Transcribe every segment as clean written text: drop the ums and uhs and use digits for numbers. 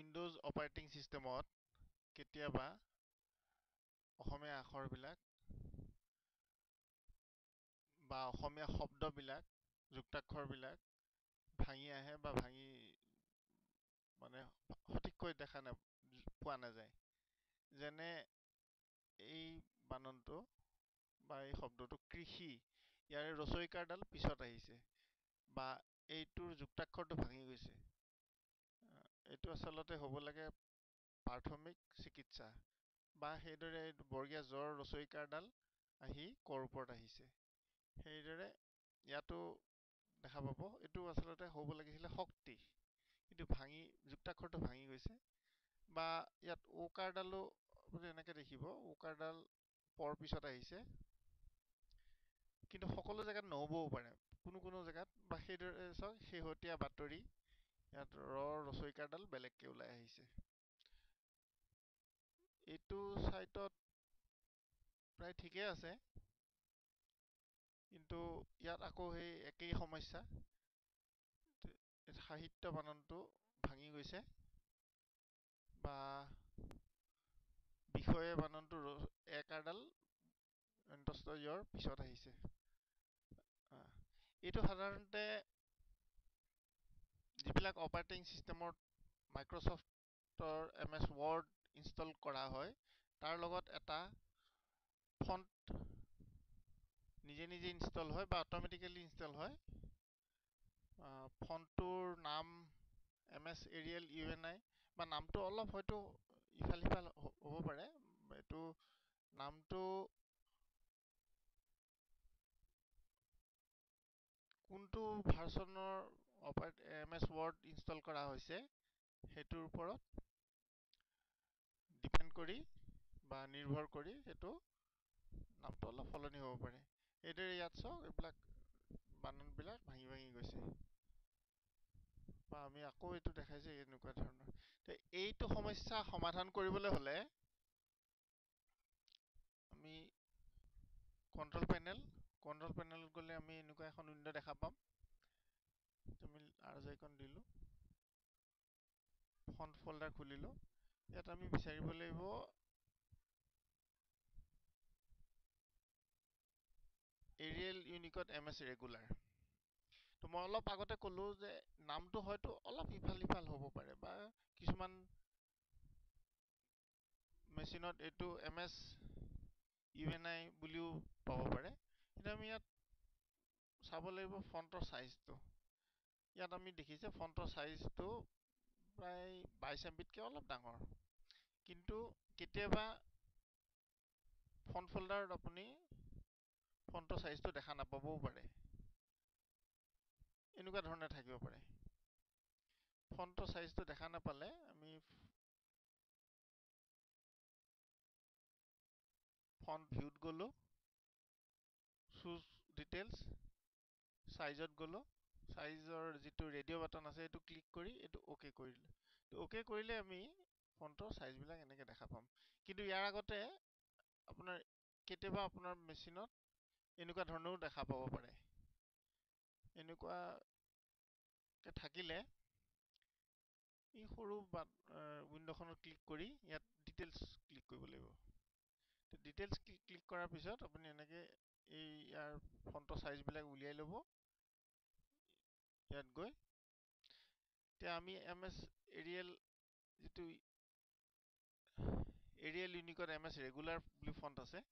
Windows operating সিস্টেমত কেতিয়াবা অসমীয়া আখৰবিলাক বা অসমীয়া শব্দবিলাক যুক্তাক্ষৰবিলাক ভাঙি আহে বা ভাঙি মানে সঠিককৈ পোৱা নাযায়। যেনে এই বাননটো বা এই শব্দটো কৃষি, ইয়াৰে ৰচয়িকাৰডাল পিছত আহিছে বা এইটোৰ যুক্তাক্ষৰটো ভাঙি গৈছে। এইটো আচলতে হ'ব লাগে প্ৰাথমিক চিকিৎসা বা সেইদৰে বৰ্গীয়া জ্বৰ ৰচয়িকাৰডাল আহি কৰ ওপৰত আহিছে। সেইদৰে ইয়াতো দেখা পাব এইটো আচলতে হ'ব লাগিছিলে শক্তি, কিন্তু যুক্তাক্ষৰটো ভাঙি গৈছে। বা ইয়াত ওকাৰডালো আপুনি এনেকে দেখিব, ওকাৰডাল পৰ পিছত আহিছে, কিন্তু সকলো জেগাত নহ'বও পাৰে, কোনো জেগাত বা সেইদৰে চাওক শেহতীয়া বাতৰি, ইয়াত ৰচয়িকাৰডাল বেলেগকে ওলাই আহিছে। এইটো চাইটত প্ৰায় ঠিকেই আছে, কিন্তু ইয়াত আকৌ সেই একেই সমস্যা, সাহিত্য বাননটো ভাঙি গৈছে বা বিষয়ে বাননটো একাৰডাল অন্তস্থ পিছত আহিছে। এইটো সাধাৰণতে যিবিলাক অপাৰেটিং সিস্টেমত মাইক্ৰ'ছফ্টৰ MS ৱৰ্ড ইনষ্টল কৰা হয়, তাৰ লগত এটা ফন্ট নিজে ইনষ্টল হয় বা অট'মেটিকেলি ইনষ্টল হয়। ফন্টটোৰ নাম MS এৰিয়েল UNI বা নামটো অলপ হয়তো ইফাল সিফাল হ'ব পাৰে। এইটো নামটো কোনটো ভাৰ্চনৰ MS ৱৰ্ড ইনষ্টল কৰা হৈছে সেইটোৰ ওপৰত ডিপেণ্ড কৰি বা নিৰ্ভৰ কৰি সেইটো নামটো অলপ সলনি হ'ব পাৰে। এইদৰে ইয়াত চাওক এইবিলাক বাননবিলাক ভাঙি গৈছে বা আমি আকৌ এইটো দেখাইছে এনেকুৱা ধৰণৰ। এইটো সমস্যা সমাধান কৰিবলৈ হ'লে আমি কন্ট্ৰল পেনেলত গ'লে আমি এনেকুৱা এখন উইন্ডো দেখা পাম। আমি আৰজ আইকন দিলো, ফন্ট ফল্ডাৰ খুলিলো, ইয়াত আমি বিচাৰিব লাগিব এৰিয়েল ইউনিকড MS ৰেগুলাৰ। তো মই অলপ আগতে ক'লো যে নামটো হয়তো অলপ ইফাল সিফাল হ'ব পাৰে বা কিছুমান মেচিনত এইটো MS UNI বুলিও পাব পাৰে। কিন্তু আমি ইয়াত চাব লাগিব ফন্টৰ সাইজটো। ইয়াত আমি দেখিছে ফন্টৰ সাইজটো প্ৰায় 22 MBতকৈ অলপ ডাঙৰ, কিন্তু কেতিয়াবা ফন্ট ফল্ডাৰত আপুনি ফন্টৰ সাইজটো দেখা নাপাবও পাৰে। এনেকুৱা ধৰণে থাকিব পাৰে। ফন্টৰ সাইজটো দেখা নাপালে আমি ফন্ট ভিউত গ'লো, চুজ ডিটেইলছ, সাইজত গ'লো, সাইজৰ যিটো ৰেডিঅ' বাটন আছে এইটো ক্লিক কৰি এইটো অকে কৰি দিলো। অকে কৰিলে আমি ফন্টৰ সাইজবিলাক এনেকে দেখা পাম। কিন্তু ইয়াৰ আগতে কেতিয়াবা আপোনাৰ মেচিনত এনেকুৱা ধৰণেও দেখা পাব পাৰে। এনেকুৱাকে থাকিলে এই সৰু উইন্ডোখনত ক্লিক কৰি ইয়াত ডিটেইলছ ক্লিক কৰিব লাগিব। ডিটেইলছ ক্লিক কৰাৰ পিছত আপুনি এনেকে ইয়াৰ ফন্টৰ সাইজবিলাক উলিয়াই ল'ব। ইয়াত গৈ এতিয়া আমি MS এৰিয়েল যিটো এৰিয়েল ইউনিকড MS ৰেগুলাৰ বুলি ফন্ট আছে,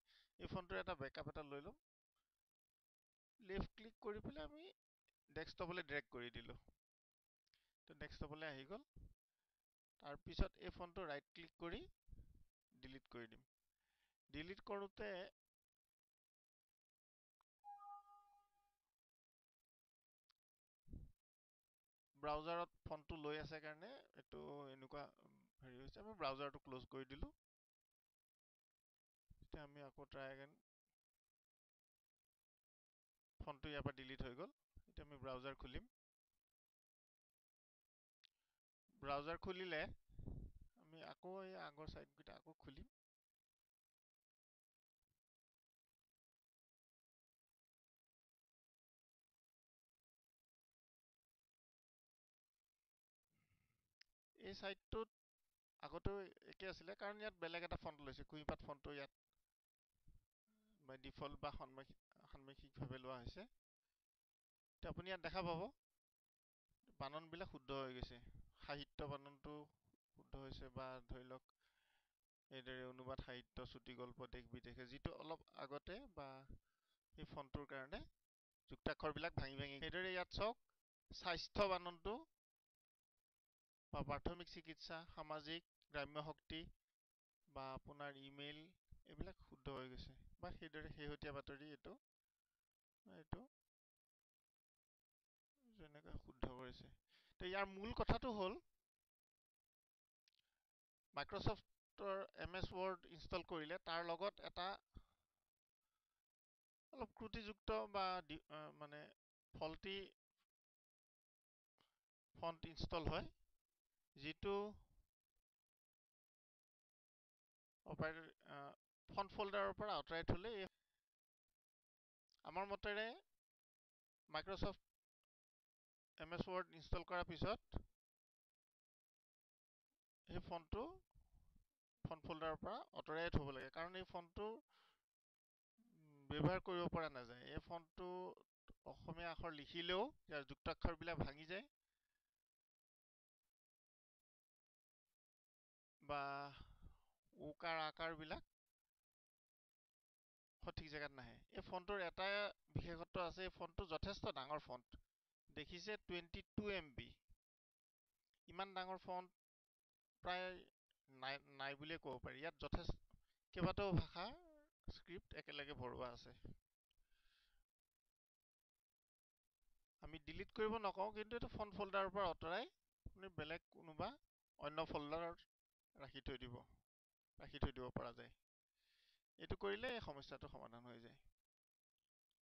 এই ফন্টৰ এটা বেকআপ এটা লৈ ল'ম। লেফ্ট ক্লিক কৰি পেলাই আমি ডেস্কটপলৈ ড্ৰেগ কৰি দিলো। তো ডেস্কটপলৈ আহি গ'ল। তাৰপিছত এই ফন্টটো ৰাইট ক্লিক কৰি ডিলিট কৰি দিম। ডিলিট কৰোঁতে ব্ৰাউজাৰত ফন্টটো লৈ আছে কাৰণে এইটো এনেকুৱা হেৰি হৈছে। আমি ব্ৰাউজাৰটো ক্লোজ কৰি দিলো। এতিয়া আমি আকৌ ট্ৰাই এগেইন। ফন্টটো ইয়াৰ পৰা ডিলিট হৈ গ'ল। এতিয়া আমি ব্ৰাউজাৰ খুলিম। ব্ৰাউজাৰ খুলিলে আমি আকৌ এই আগৰ সাইটকেইটা আকৌ খুলিম। এই সাইটটোত আগতেও একে আছিলে, কাৰণ ইয়াত বেলেগ এটা ফন্ট লৈছে। কুঁহিপাত ফন্টটো ইয়াত বাই ডিফল্ট বা ষান্মাসিকভাৱে লোৱা হৈছে। এতিয়া আপুনি ইয়াত দেখা পাব বাননবিলাক শুদ্ধ হৈ গৈছে। সাহিত্য বাননটো শুদ্ধ হৈছে, বা ধৰি লওক এইদৰে অনুবাদ সাহিত্য, চুটি গল্প, দেশ বিদেশে, যিটো অলপ আগতে বা সেই ফন্টটোৰ কাৰণে যুক্তাক্ষৰবিলাক ভাঙি ভাঙি। সেইদৰে ইয়াত চাওক স্বাস্থ্য বাননটো বা প্ৰাথমিক চিকিৎসা, সামাজিক, গ্ৰাম্য শক্তি বা আপোনাৰ ইমেইল, এইবিলাক শুদ্ধ হৈ গৈছে। বা সেইদৰে শেহতীয়া বাতৰি এইটো যেনেকৈ শুদ্ধ কৰিছে। তো ইয়াৰ মূল কথাটো হ'ল মাইক্ৰ'ছফ্টৰ MS Word ইনষ্টল কৰিলে তাৰ লগত এটা অলপ ত্ৰুটিযুক্ত বা মানে ফল্টি ফন্ট ইনষ্টল হয়, যিটো ফন্ট ফল্ডাৰৰ পৰা আঁতৰাই থলে আমাৰ মতেৰে মাইক্ৰ'ছফ্ট MS Word ইনষ্টল কৰাৰ পিছত সেই ফন্টটো ফন্ট ফল্ডাৰৰ পৰা আঁতৰাই থব লাগে, কাৰণ এই ফন্টটো ব্যৱহাৰ কৰিব পৰা নাযায়। এই ফন্টটো অসমীয়া আখৰ লিখিলেও ইয়াৰ যুক্তাক্ষৰবিলাক ভাঙি যায় বা উকাৰ আকাৰবিলাক সঠিক জেগাত নাহে। এই ফন্টটোৰ এটা বিশেষত্ব আছে, এই ফন্টটো যথেষ্ট ডাঙৰ ফন্ট। দেখিছে 22 MB। ইমান ডাঙৰ ফন্ট প্ৰায় নাই বুলিয়ে ক'ব পাৰি। ইয়াত যথেষ্ট কেইবাটাও ভাষা স্ক্ৰিপ্ট একেলগে ভৰোৱা আছে। আমি ডিলিট কৰিব নকওঁ, কিন্তু এইটো ফন্ট ফল্ডাৰৰ পৰা আঁতৰাই আপুনি বেলেগ কোনোবা অন্য ফল্ডাৰত ৰাখি থৈ দিব পৰা যায়। এইটো কৰিলে এই সমস্যাটো সমাধান হৈ যায়।